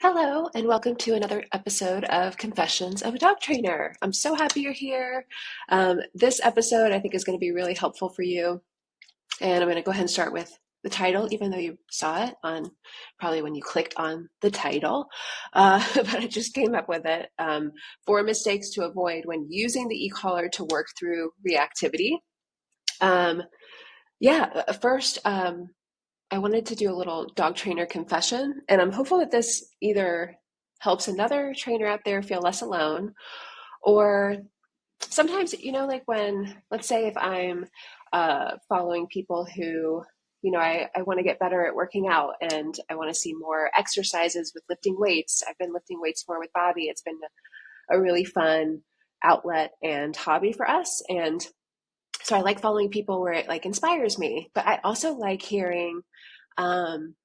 Hello, and welcome to another episode of Confessions of a Dog Trainer. I'm so happy you're here. This episode, I think, is going to be really helpful for you. And I'm going to go ahead and start with the title, even though you saw it on probably when you clicked on the title. But I just came up with it. Four mistakes to avoid when using the e-collar to work through reactivity. First, I wanted to do a little dog trainer confession, and I'm hopeful that this either helps another trainer out there feel less alone, or sometimes, like when, let's say, if I'm following people who, I want to get better at working out and I want to see more exercises with lifting weights. I've been lifting weights more with Bobby. It's been a really fun outlet and hobby for us. And so I like following people where it like inspires me, but I also like hearing um,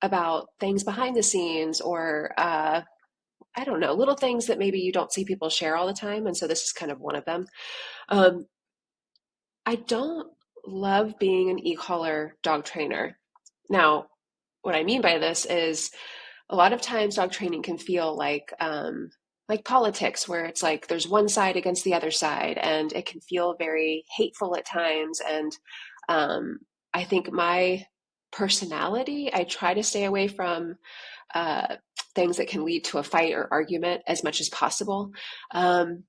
about things behind the scenes or I don't know, little things that maybe you don't see people share all the time. And so this is kind of one of them. Um, I don't love being an e-collar dog trainer. Now, what I mean by this is a lot of times dog training can feel like politics, where it's like there's one side against the other side, and it can feel very hateful at times. And um, I think my personality, I try to stay away from uh, things that can lead to a fight or argument as much as possible. Um,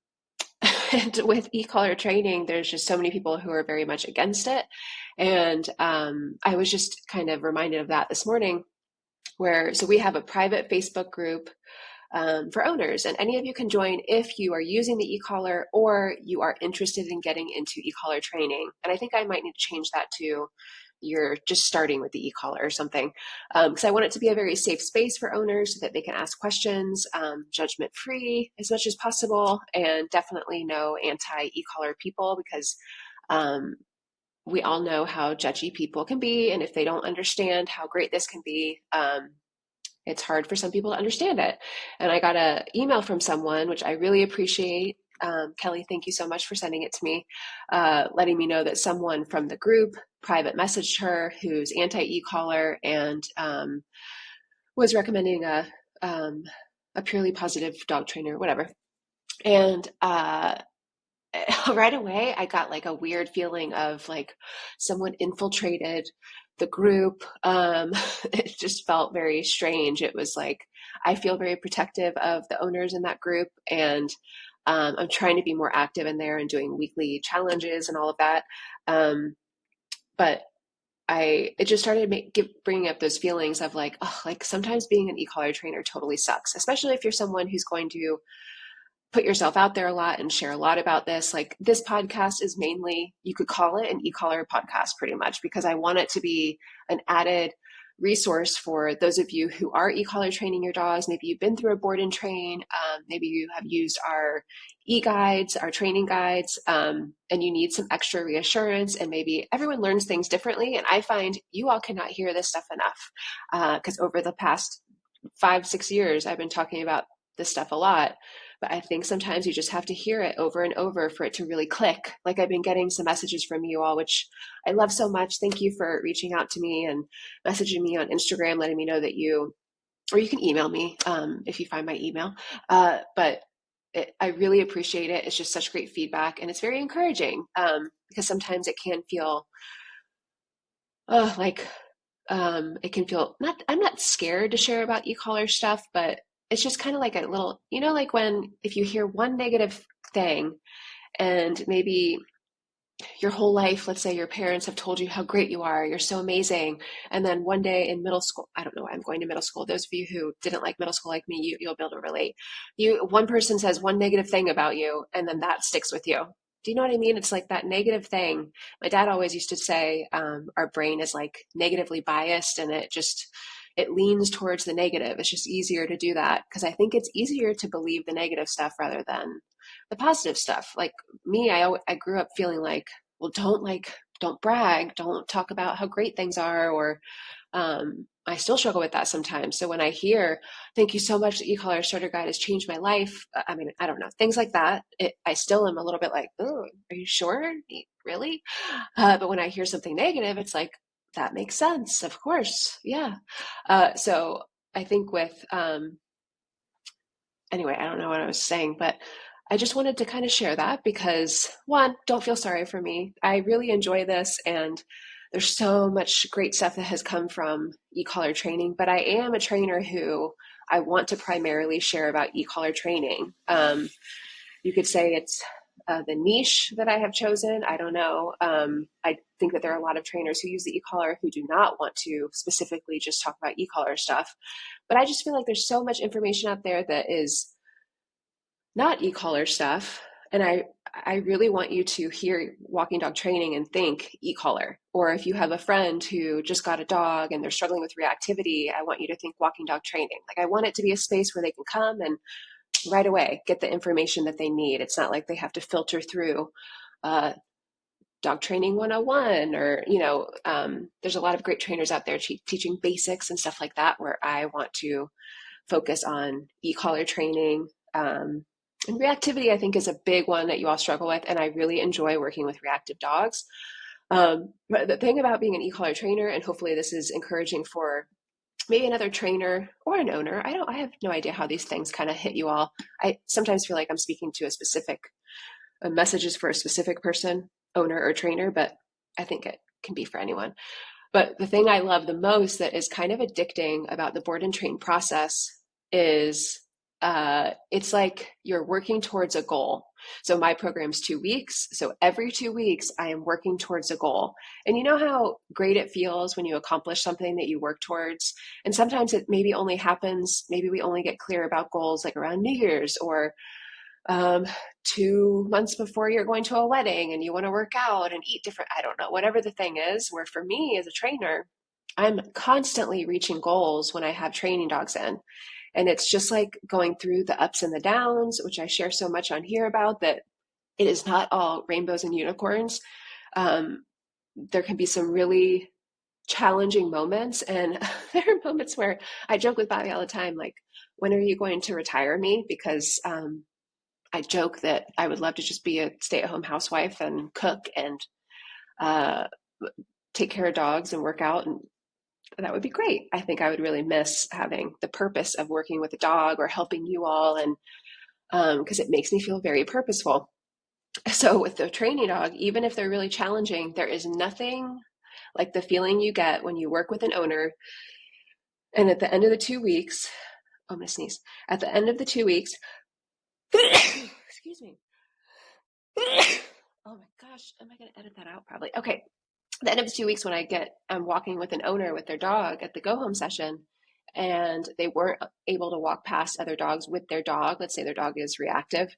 and with e-collar training, there's just so many people who are very much against it. And I was just kind of reminded of that this morning, so we have a private Facebook group for owners, and any of you can join if you are using the e-collar or you are interested in getting into e-collar training. And I think I might need to change that to you're just starting with the e-collar or something, because I want it to be a very safe space for owners so that they can ask questions, judgment free as much as possible, and definitely no anti e-collar people, because um, we all know how judgy people can be, and if they don't understand how great this can be, it's hard for some people to understand it. And I got an email from someone, which I really appreciate. Kelly, thank you so much for sending it to me, letting me know that someone from the group private messaged her who's anti e-collar and was recommending a purely positive dog trainer, whatever. And right away, I got like a weird feeling of like someone infiltrated the group. It just felt very strange. It was like I feel very protective of the owners in that group, and I'm trying to be more active in there and doing weekly challenges and all of that. But it just started bringing up those feelings of like, oh, like sometimes being an e-collar trainer totally sucks, especially if you're someone who's going to put yourself out there a lot and share a lot about this. Like this podcast is mainly, you could call it an e-collar podcast pretty much, because I want it to be an added resource for those of you who are e-collar training your dogs. Maybe you've been through a board and train. Maybe you have used our e-guides, our training guides, and you need some extra reassurance. And maybe everyone learns things differently. And I find you all cannot hear this stuff enough, because over the past 5-6 years, I've been talking about this stuff a lot. But I think sometimes you just have to hear it over and over for it to really click. Like I've been getting some messages from you all, which I love so much. Thank you for reaching out to me and messaging me on Instagram, letting me know that or you can email me if you find my email. I really appreciate it. It's just such great feedback, and it's very encouraging, because sometimes it can feel like it can feel not, I'm not scared to share about e-collar stuff, but it's just kind of like a little, like when, if you hear one negative thing and maybe your whole life, let's say your parents have told you how great you are, you're so amazing. And then one day in middle school, I don't know why I'm going to middle school. Those of you who didn't like middle school like me, you'll be able to relate. One person says one negative thing about you, and then that sticks with you. Do you know what I mean? It's like that negative thing. My dad always used to say, our brain is like negatively biased, and it leans towards the negative. It's just easier to do that because I think it's easier to believe the negative stuff rather than the positive stuff. Like me, I grew up feeling like, well, don't brag, don't talk about how great things are, or I still struggle with that sometimes. So when I hear, thank you so much, the e-collar starter guide has changed my life. I mean, I don't know, things like that. I still am a little bit like, oh, are you sure? Really? But when I hear something negative, it's like, that makes sense. Of course. Yeah. So I think with anyway, I don't know what I was saying, but I just wanted to kind of share that because one, don't feel sorry for me. I really enjoy this, and there's so much great stuff that has come from e-collar training, but I am a trainer who I want to primarily share about e-collar training. You could say it's the niche that I have chosen. I don't know. I think that there are a lot of trainers who use the e-collar who do not want to specifically just talk about e-collar stuff. But I just feel like there's so much information out there that is not e-collar stuff. And I really want you to hear walking dog training and think e-collar. Or if you have a friend who just got a dog and they're struggling with reactivity, I want you to think walking dog training. Like I want it to be a space where they can come and right away get the information that they need. It's not like they have to filter through uh, dog training 101 or, there's a lot of great trainers out there teaching basics and stuff like that where I want to focus on e-collar training. And reactivity, I think, is a big one that you all struggle with. And I really enjoy working with reactive dogs. But the thing about being an e-collar trainer, and hopefully this is encouraging for maybe another trainer or an owner. I have no idea how these things kind of hit you all. I sometimes feel like I'm speaking to a messages for a specific person, owner or trainer, but I think it can be for anyone. But the thing I love the most that is kind of addicting about the board and train process is it's like you're working towards a goal. So my program's 2 weeks. So every 2 weeks, I am working towards a goal. And you know how great it feels when you accomplish something that you work towards? And sometimes it maybe only happens, maybe we only get clear about goals like around New Year's or um, 2 months before you're going to a wedding and you want to work out and eat different, I don't know, whatever the thing is, where for me as a trainer, I'm constantly reaching goals when I have training dogs in. And it's just like going through the ups and the downs, which I share so much on here about that it is not all rainbows and unicorns. Um, there can be some really challenging moments. And there are moments where I joke with Bobby all the time, like, when are you going to retire me? Because I joke that I would love to just be a stay-at-home housewife and cook and uh, take care of dogs and work out, and that would be great. I think I would really miss having the purpose of working with a dog or helping you all, and because it makes me feel very purposeful. So with the training dog, even if they're really challenging, there is nothing like the feeling you get when you work with an owner, and at the end of the 2 weeks, oh, I'm gonna sneeze. At the end of the 2 weeks, excuse me. Oh my gosh, am I going to edit that out? Probably. Okay. The end of the 2 weeks when I'm walking with an owner with their dog at the go home session, and they weren't able to walk past other dogs with their dog. Let's say their dog is reactive,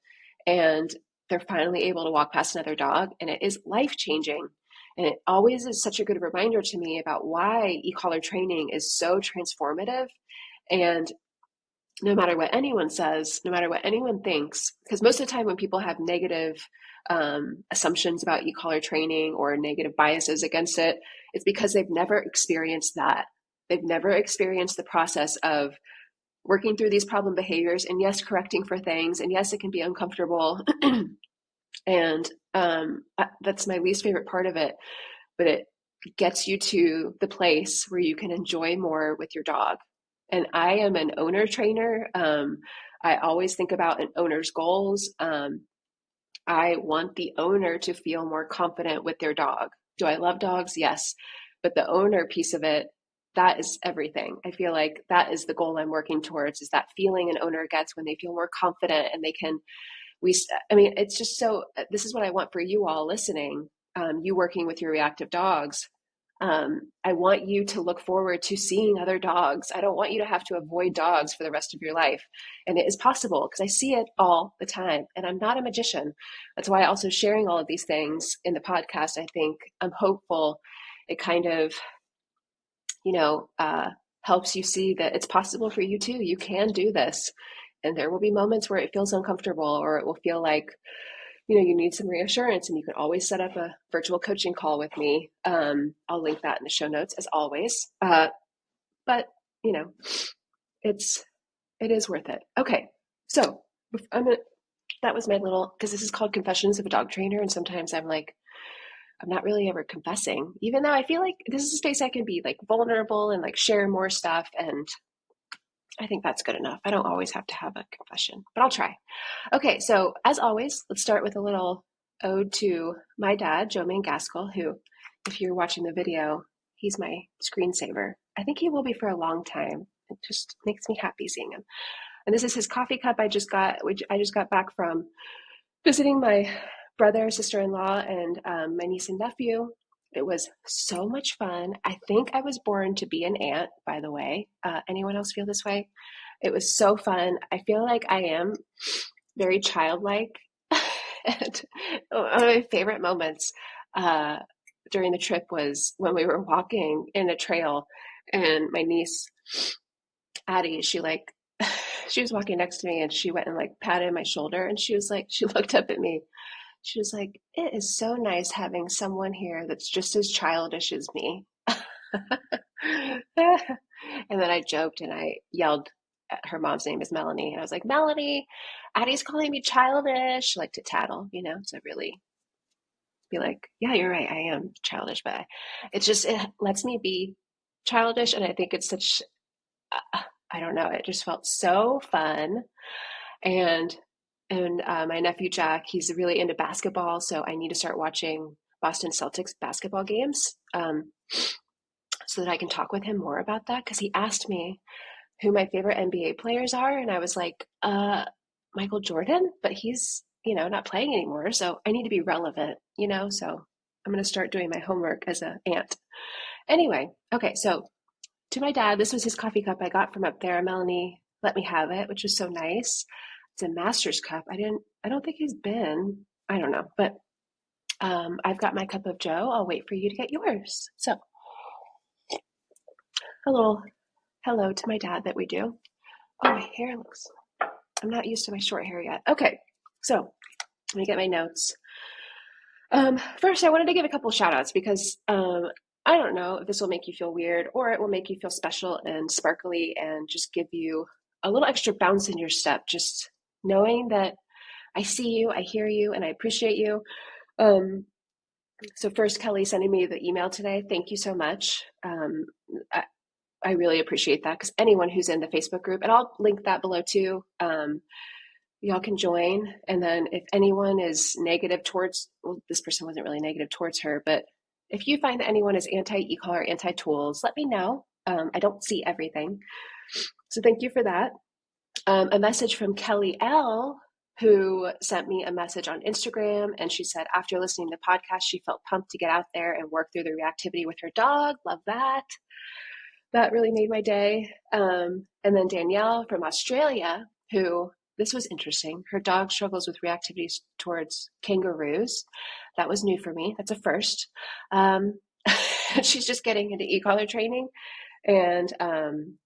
and they're finally able to walk past another dog, and it is life changing. And it always is such a good reminder to me about why e-collar training is so transformative. And no matter what anyone says, no matter what anyone thinks, because most of the time when people have negative assumptions about e-collar training or negative biases against it, it's because they've never experienced that. They've never experienced the process of working through these problem behaviors and yes, correcting for things. And yes, it can be uncomfortable. And that's my least favorite part of it, but it gets you to the place where you can enjoy more with your dog. And I am an owner trainer. I always think about an owner's goals. I want the owner to feel more confident with their dog. Do I love dogs? Yes. But the owner piece of it, that is everything. I feel like that is the goal I'm working towards, is that feeling an owner gets when they feel more confident and they can, I mean, it's just so, this is what I want for you all listening, you working with your reactive dogs. I want you to look forward to seeing other dogs. I don't want you to have to avoid dogs for the rest of your life. And it is possible because I see it all the time. And I'm not a magician. That's why also sharing all of these things in the podcast, I think I'm hopeful it kind of, you know, helps you see that it's possible for you too. You can do this. And there will be moments where it feels uncomfortable or it will feel like, you need some reassurance, and you can always set up a virtual coaching call with me. I'll link that in the show notes as always. But it is worth it. Okay. So that was my little, because this is called Confessions of a Dog Trainer. And sometimes I'm like, I'm not really ever confessing, even though I feel like this is a space I can be like vulnerable and like share more stuff. And I think that's good enough. I don't always have to have a confession, but I'll try. Okay, so as always, let's start with a little ode to my dad, Joe Mangaskell, who, if you're watching the video, he's my screensaver. I think he will be for a long time. It just makes me happy seeing him. And this is his coffee cup I just got, which I just got back from visiting my brother, sister-in-law, and my niece and nephew. It was so much fun. I think I was born to be an aunt, by the way. Anyone else feel this way? It was so fun. I feel like I am very childlike. And one of my favorite moments during the trip was when we were walking in a trail, and my niece Addie, she was walking next to me, and she went and like patted my shoulder, and she looked up at me. She was like, "It is so nice having someone here that's just as childish as me." And then I joked and I yelled her mom's name is Melanie. And I was like, "Melanie, Addie's calling me childish," like to tattle, to really be like, "Yeah, you're right. I am childish," but it lets me be childish. And I think it's I don't know, it just felt so fun. And my nephew Jack, he's really into basketball, so I need to start watching Boston Celtics basketball games, so that I can talk with him more about that. Because he asked me who my favorite NBA players are, and I was like, Michael Jordan, but he's not playing anymore, so I need to be relevant, So I'm going to start doing my homework as an aunt. Anyway, okay, so to my dad, this was his coffee cup I got from up there. Melanie let me have it, which was so nice. It's a master's cup. I don't think he's been, I don't know, but I've got my cup of Joe. I'll wait for you to get yours. So a little hello to my dad that we do. Oh, my hair looks, I'm not used to my short hair yet. Okay, so let me get my notes. First, I wanted to give a couple shout outs because I don't know if this will make you feel weird or it will make you feel special and sparkly and just give you a little extra bounce in your step, just knowing that I see you, I hear you, and I appreciate you. So first, Kelly sending me the email today, thank you so much. I really appreciate that, because anyone who's in the Facebook group, and I'll link that below too, y'all can join. And then if anyone is negative towards, well, this person wasn't really negative towards her, but if you find that anyone is anti-e-collar, anti-tools, let me know. I don't see everything. So thank you for that. A message from Kelly L, who sent me a message on Instagram, and she said after listening to the podcast, she felt pumped to get out there and work through the reactivity with her dog. Love that. That really made my day. And then Danielle from Australia, who, this was interesting. Her dog struggles with reactivity towards kangaroos. That was new for me. That's a first. She's just getting into e-collar training and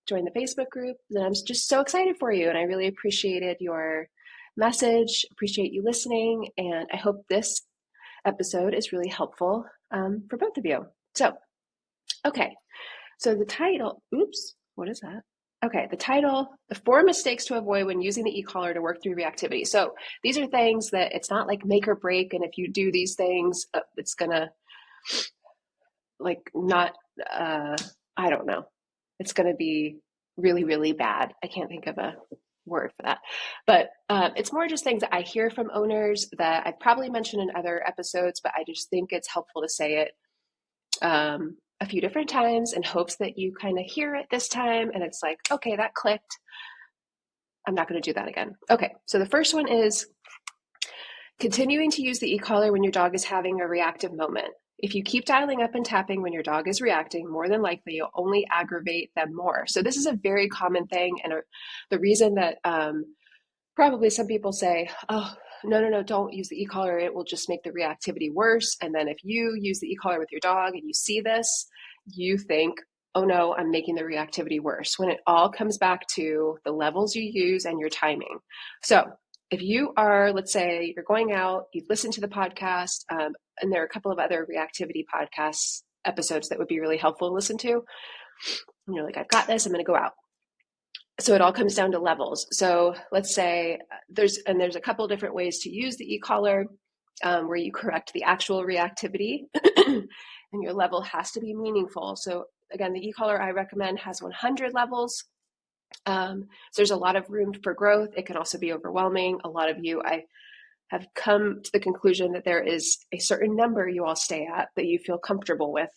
joined the Facebook group. And I'm just so excited for you. And I really appreciated your message, appreciate you listening. And I hope this episode is really helpful for both of you. So, okay. So the title, oops, what is that? Okay, the title, The 4 Mistakes to Avoid When Using the E-collar to Work Through Reactivity. So these are things that it's not like make or break, and if you do these things, it's gonna not, I don't know. It's gonna be really, really bad. I can't think of a word for that. But it's more just things that I hear from owners that I've probably mentioned in other episodes, but I just think it's helpful to say it a few different times in hopes that you kind of hear it this time and it's like, okay, that clicked. I'm not going to do that again. Okay, so the first one is continuing to use the e-collar when your dog is having a reactive moment. If you keep dialing up and tapping when your dog is reacting, more than likely you'll only aggravate them more. So this is a very common thing, and the reason that probably some people say, oh, no, don't use the e-collar. It will just make the reactivity worse. And then if you use the e-collar with your dog and you see this, you think, oh no, I'm making the reactivity worse. When it all comes back to the levels you use and your timing. So if you are, let's say you're going out, you've listened to the podcast, and there are a couple of other reactivity podcasts episodes that would be really helpful to listen to. And you're like, I've got this, I'm going to go out. So it all comes down to levels. So let's say there's a couple of different ways to use the e-collar where you correct the actual reactivity and your level has to be meaningful. So again, the e-collar I recommend has 100 levels. So there's a lot of room for growth. It can also be overwhelming. A lot of you, I have come to the conclusion that there is a certain number you all stay at that you feel comfortable with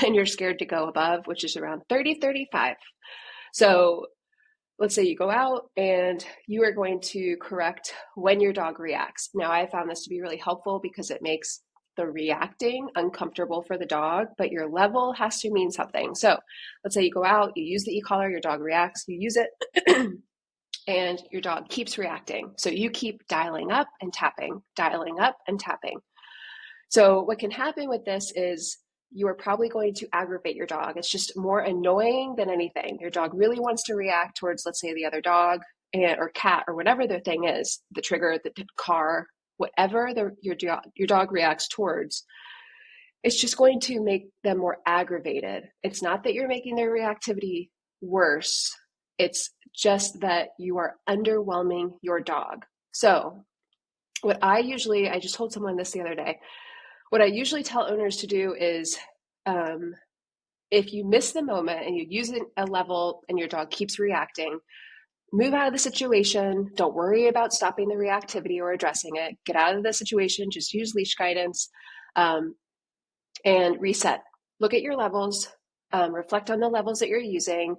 and you're scared to go above, which is around 30, 35. So let's say you go out and you are going to correct when your dog reacts. Now, I found this to be really helpful because it makes the reacting uncomfortable for the dog, but your level has to mean something. So let's say you go out, you use the e-collar, your dog reacts, you use it, and your dog keeps reacting. So you keep dialing up and tapping, dialing up and tapping. So what can happen with this is you are probably going to aggravate your dog. It's just more annoying than anything. Your dog really wants to react towards, let's say, the other dog or cat or whatever their thing is, the trigger, the car, whatever your dog reacts towards. It's just going to make them more aggravated. It's not that you're making their reactivity worse. It's just that you are underwhelming your dog. So I just told someone this the other day. What I usually tell owners to do is if you miss the moment and you use a level and your dog keeps reacting, move out of the situation. Don't worry about stopping the reactivity or addressing it. Get out of the situation. Just use leash guidance and reset. Look at your levels. Reflect on the levels that you're using.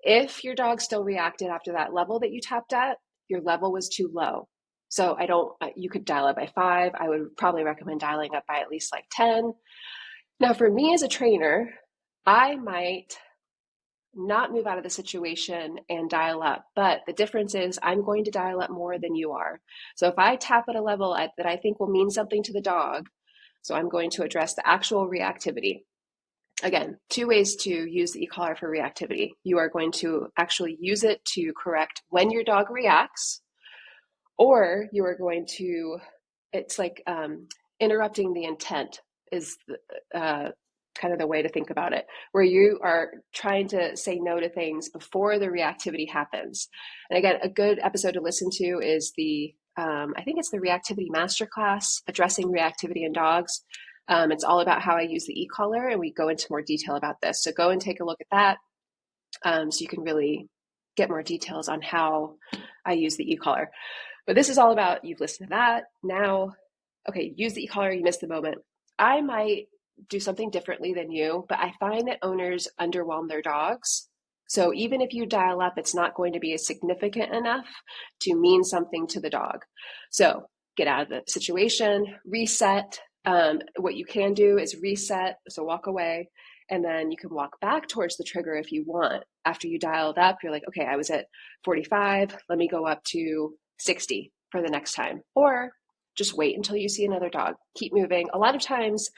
If your dog still reacted after that level that you tapped at, your level was too low. So you could dial up by 5. I would probably recommend dialing up by at least like 10. Now, for me as a trainer, I might not move out of the situation and dial up, but the difference is I'm going to dial up more than you are. So if I tap at a level that I think will mean something to the dog, so I'm going to address the actual reactivity. Again, 2 ways to use the e-collar for reactivity. You are going to actually use it to correct when your dog reacts, or you are going to, it's like interrupting the intent is kind of the way to think about it, where you are trying to say no to things before the reactivity happens. And again, a good episode to listen to is I think it's the Reactivity Masterclass, Addressing Reactivity in Dogs. It's all about how I use the e-collar, and we go into more detail about this. So go and take a look at that so you can really get more details on how I use the e-collar. But this is all about, you've listened to that. Now, okay, use the e-collar, you missed the moment. I might do something differently than you, but I find that owners underwhelm their dogs. So even if you dial up, it's not going to be significant enough to mean something to the dog. So get out of the situation, reset. What you can do is reset, so walk away, and then you can walk back towards the trigger if you want. After you dialed up, you're like, okay, I was at 45, let me go up to 60 for the next time. Or just wait until you see another dog. Keep moving. A lot of times,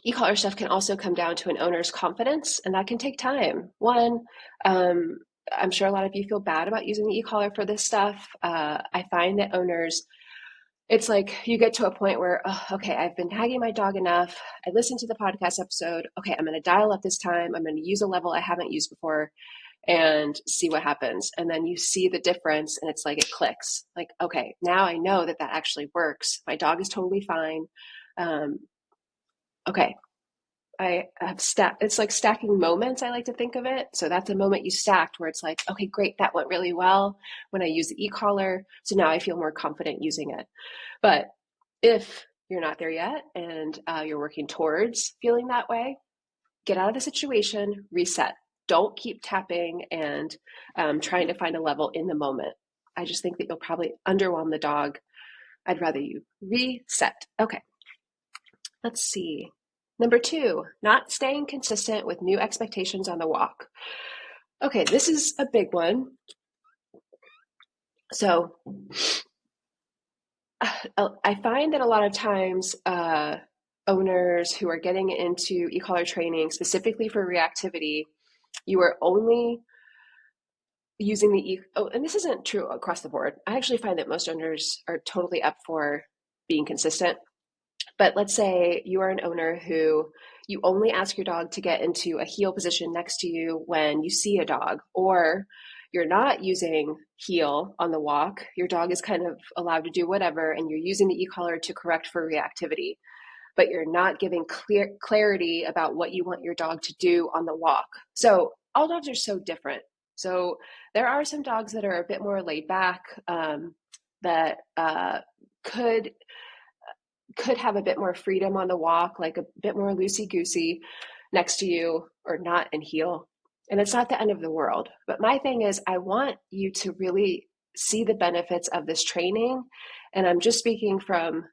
e-collar stuff can also come down to an owner's confidence, and that can take time. One, I'm sure a lot of you feel bad about using the e-collar for this stuff. I find that owners, it's like you get to a point where, okay, I've been nagging my dog enough. I listened to the podcast episode. Okay, I'm going to dial up this time. I'm going to use a level I haven't used before and see what happens. And then you see the difference and it's like it clicks. Like, okay, now I know that actually works. My dog is totally fine. Okay, I have it's like stacking moments, I like to think of it. So that's a moment you stacked where it's like, okay, great, that went really well when I use the e-collar. So now I feel more confident using it. But if you're not there yet and you're working towards feeling that way, get out of the situation, reset. Don't keep tapping and trying to find a level in the moment. I just think that you'll probably underwhelm the dog. I'd rather you reset. Okay, let's see. Number 2, not staying consistent with new expectations on the walk. Okay, this is a big one. So I find that a lot of times owners who are getting into e-collar training specifically for reactivity, you are only using and this isn't true across the board. I actually find that most owners are totally up for being consistent. But let's say you are an owner who you only ask your dog to get into a heel position next to you when you see a dog, or you're not using heel on the walk. Your dog is kind of allowed to do whatever, and you're using the e-collar to correct for reactivity, but you're not giving clarity about what you want your dog to do on the walk. So all dogs are so different. So there are some dogs that are a bit more laid back, that could have a bit more freedom on the walk, like a bit more loosey goosey next to you or not in heel. And it's not the end of the world. But my thing is, I want you to really see the benefits of this training. And I'm just speaking from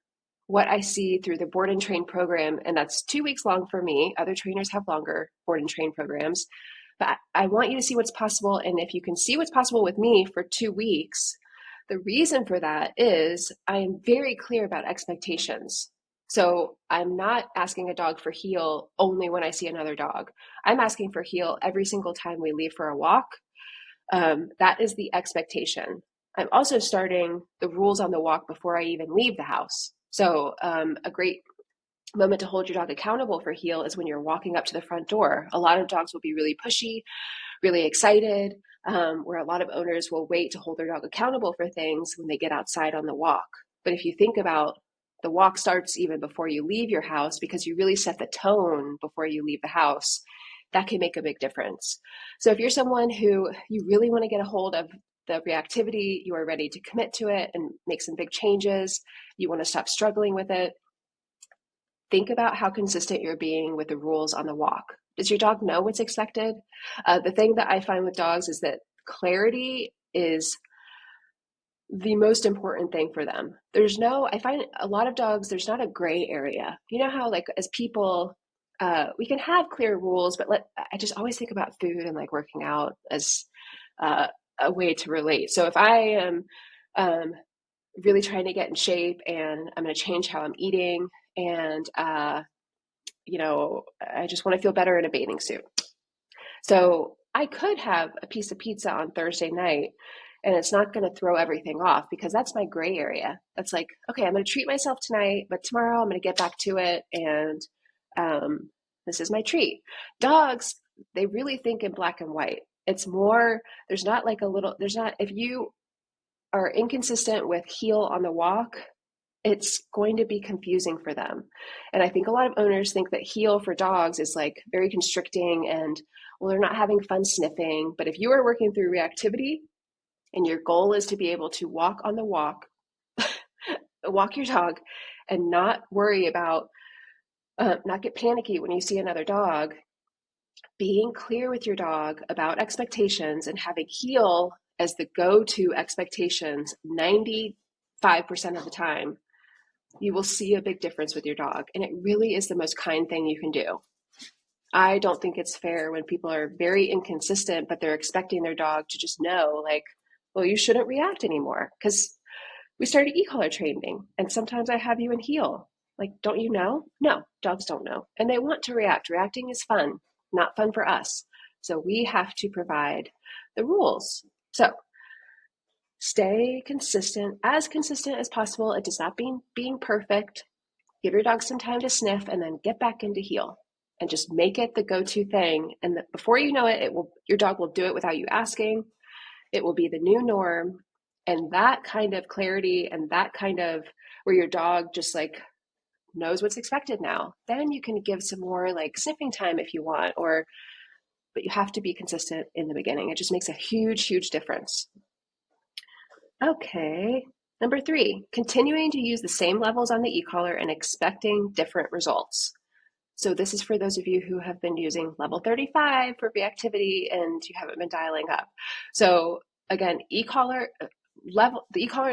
what I see through the board and train program. And that's 2 weeks long for me. Other trainers have longer board and train programs. But I want you to see what's possible. And if you can see what's possible with me for 2 weeks, the reason for that is I am very clear about expectations. So I'm not asking a dog for heel only when I see another dog. I'm asking for heel every single time we leave for a walk. That is the expectation. I'm also starting the rules on the walk before I even leave the house. So a great moment to hold your dog accountable for heel is when you're walking up to the front door. A lot of dogs will be really pushy, really excited, where a lot of owners will wait to hold their dog accountable for things when they get outside on the walk. But if you think about, the walk starts even before you leave your house because you really set the tone before you leave the house. That can make a big difference. So if you're someone who you really want to get a hold of the reactivity, you are ready to commit to it and make some big changes, you want to stop struggling with it, think about how consistent you're being with the rules on the walk. Does your dog know what's expected? The thing that I find with dogs is that clarity is the most important thing for them. I find a lot of dogs, there's not a gray area. You know how, like, as people, we can have clear rules, but I just always think about food and like working out as a way to relate. So if I am really trying to get in shape and I'm going to change how I'm eating, and I just want to feel better in a bathing suit. So I could have a piece of pizza on Thursday night and it's not going to throw everything off because that's my gray area. That's like, okay, I'm going to treat myself tonight, but tomorrow I'm going to get back to it. And this is my treat. Dogs, they really think in black and white. It's more, if you are inconsistent with heel on the walk, it's going to be confusing for them. And I think a lot of owners think that heel for dogs is like very constricting and, well, they're not having fun sniffing. But if you are working through reactivity and your goal is to be able to walk on the walk, walk your dog and not worry about, not get panicky when you see another dog, being clear with your dog about expectations and having heel as the go-to expectations 95% of the time, you will see a big difference with your dog. And it really is the most kind thing you can do. I don't think it's fair when people are very inconsistent, but they're expecting their dog to just know, like, well, you shouldn't react anymore. Because we started e-collar training, and sometimes I have you in heel. Like, don't you know? No, dogs don't know. And they want to react. Reacting is fun, not fun for us. So we have to provide the rules. So stay consistent as possible. It does not mean being perfect. Give your dog some time to sniff and then get back into heel and just make it the go-to thing. And before you know it, your dog will do it without you asking. It will be the new norm. And that kind of clarity and that kind of where your dog just like knows what's expected now, then you can give some more like sniffing time if you want, but you have to be consistent in the beginning. It just makes a huge, huge difference. Okay. Number 3, continuing to use the same levels on the e-collar and expecting different results. So this is for those of you who have been using level 35 for reactivity and you haven't been dialing up. So again, the e-collar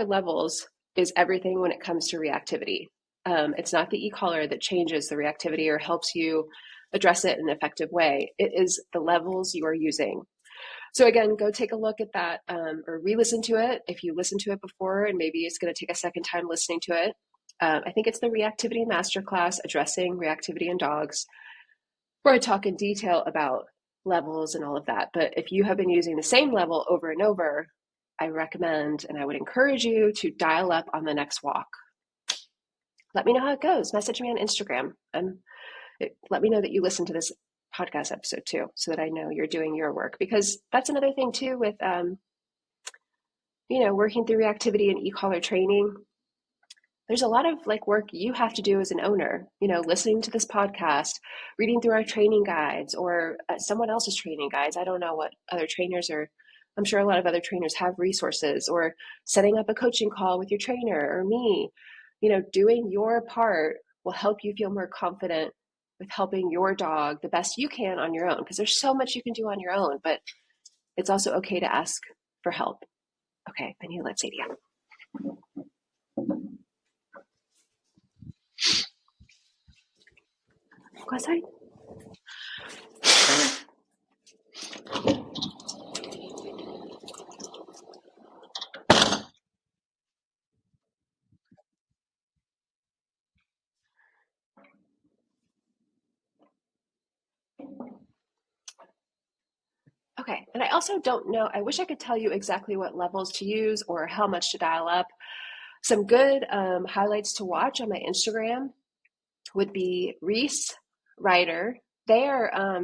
levels is everything when it comes to reactivity. It's not the e-collar that changes the reactivity or helps you address it in an effective way. It is the levels you are using. So again, go take a look at that or re-listen to it if you listened to it before, and maybe it's going to take a second time listening to it. I think it's the Reactivity Masterclass, Addressing Reactivity in Dogs, where I talk in detail about levels and all of that. But if you have been using the same level over and over, I recommend and I would encourage you to dial up on the next walk. Let me know how it goes. Message me on Instagram. Let me know that you listen to this podcast episode too, so that I know you're doing your work, because that's another thing too with working through reactivity and e-collar training. there's a lot of like work you have to do as an owner, listening to this podcast, reading through our training guides or someone else's training guides. I don't know what other trainers are. I'm sure a lot of other trainers have resources, or setting up a coaching call with your trainer or me. Doing your part will help you feel more confident with helping your dog the best you can on your own, because there's so much you can do on your own, but it's also okay to ask for help. Okay, I need to let Sadie out. Go outside. Okay, and I also don't know, I wish I could tell you exactly what levels to use or how much to dial up. Some good highlights to watch on my Instagram would be Reese, Ryder. They are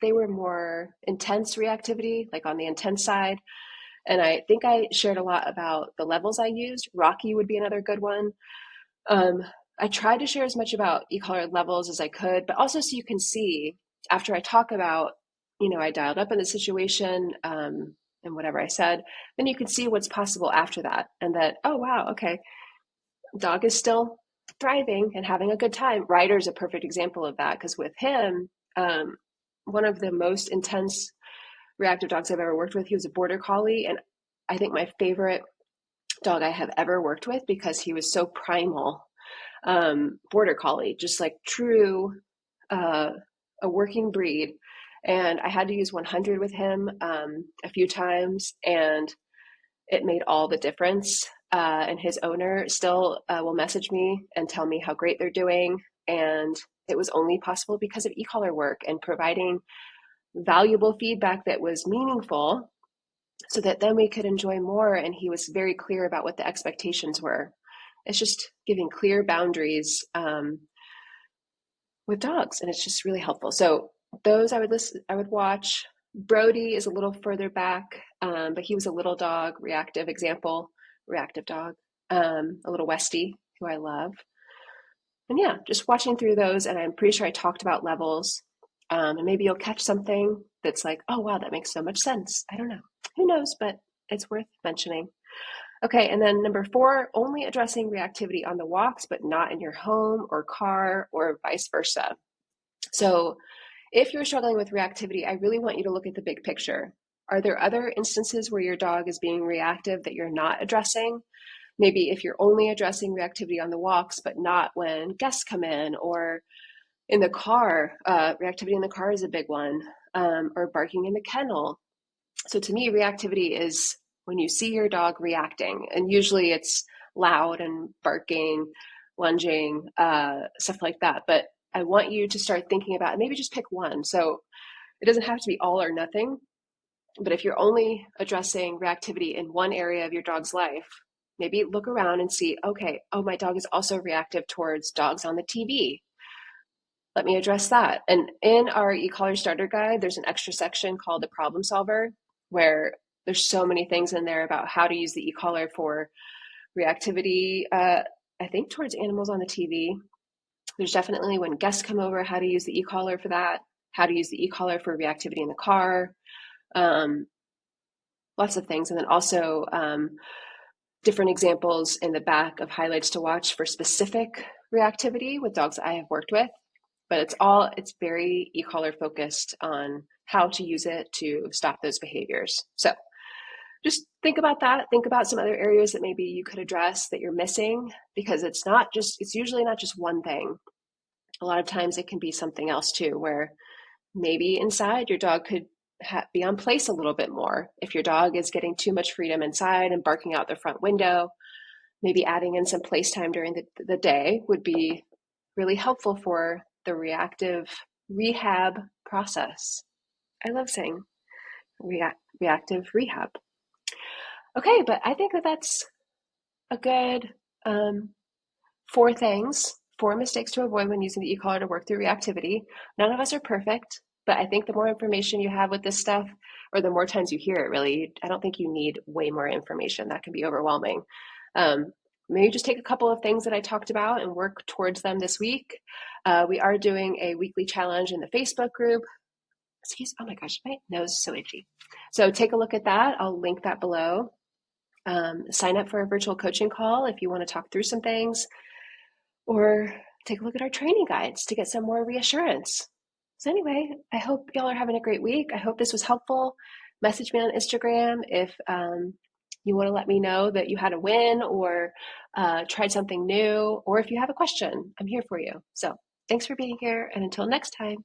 they were more intense reactivity, like on the intense side. And I think I shared a lot about the levels I used. Rocky would be another good one. Um, I tried to share as much about e-collar levels as I could, but also so you can see after I talk about, I dialed up in the situation and whatever I said, then you can see what's possible after that. And that, oh, wow, okay, dog is still thriving and having a good time. Ryder's a perfect example of that, because with him, one of the most intense reactive dogs I've ever worked with, he was a border collie. And I think my favorite dog I have ever worked with, because he was so primal, border collie, just like true, a working breed. And I had to use 100 with him a few times, and it made all the difference. And his owner still will message me and tell me how great they're doing. And it was only possible because of e-collar work and providing valuable feedback that was meaningful, so that then we could enjoy more. And he was very clear about what the expectations were. It's just giving clear boundaries with dogs, and it's just really helpful. So those I would listen, I would watch. Brody is a little further back, but he was a little dog, reactive example, reactive dog, a little Westie, who I love. And yeah, just watching through those, and I'm pretty sure I talked about levels, and maybe you'll catch something that's like, oh wow, that makes so much sense. I don't know, who knows, but it's worth mentioning. Okay, and then number 4, only addressing reactivity on the walks, but not in your home or car or vice versa. So if you're struggling with reactivity, I really want you to look at the big picture. Are there other instances where your dog is being reactive that you're not addressing? Maybe if you're only addressing reactivity on the walks, but not when guests come in, or in the car. Reactivity in the car is a big one, or barking in the kennel. So to me, reactivity is when you see your dog reacting, and usually it's loud and barking, lunging, stuff like that. But I want you to start thinking about, maybe just pick one. So it doesn't have to be all or nothing, but if you're only addressing reactivity in one area of your dog's life, maybe look around and see, okay, oh, my dog is also reactive towards dogs on the TV. Let me address that. And in our e-collar starter guide, there's an extra section called the problem solver, where there's so many things in there about how to use the e-collar for reactivity, I think towards animals on the TV. There's definitely when guests come over, how to use the e-collar for that, how to use the e-collar for reactivity in the car, lots of things. And then also different examples in the back of highlights to watch for specific reactivity with dogs I have worked with. But it's very e-collar focused on how to use it to stop those behaviors. So just think about that. Think about some other areas that maybe you could address that you're missing, because it's usually not just one thing. A lot of times it can be something else too, where maybe inside your dog could be on place a little bit more. If your dog is getting too much freedom inside and barking out the front window, maybe adding in some place time during the day would be really helpful for the reactive rehab process. I love saying reactive rehab. Okay, but I think that's a good 4 mistakes to avoid when using the e-collar to work through reactivity. None of us are perfect, but I think the more information you have with this stuff, or the more times you hear it, really, I don't think you need way more information. That can be overwhelming. maybe just take a couple of things that I talked about and work towards them this week. We are doing a weekly challenge in the Facebook group. Oh my gosh, my nose is so itchy. So take a look at that. I'll link that below. Sign up for a virtual coaching call if you want to talk through some things, or take a look at our training guides to get some more reassurance. So anyway, I hope y'all are having a great week. I hope this was helpful. Message me on Instagram if you want to let me know that you had a win or tried something new, or if you have a question, I'm here for you. So thanks for being here, and until next time.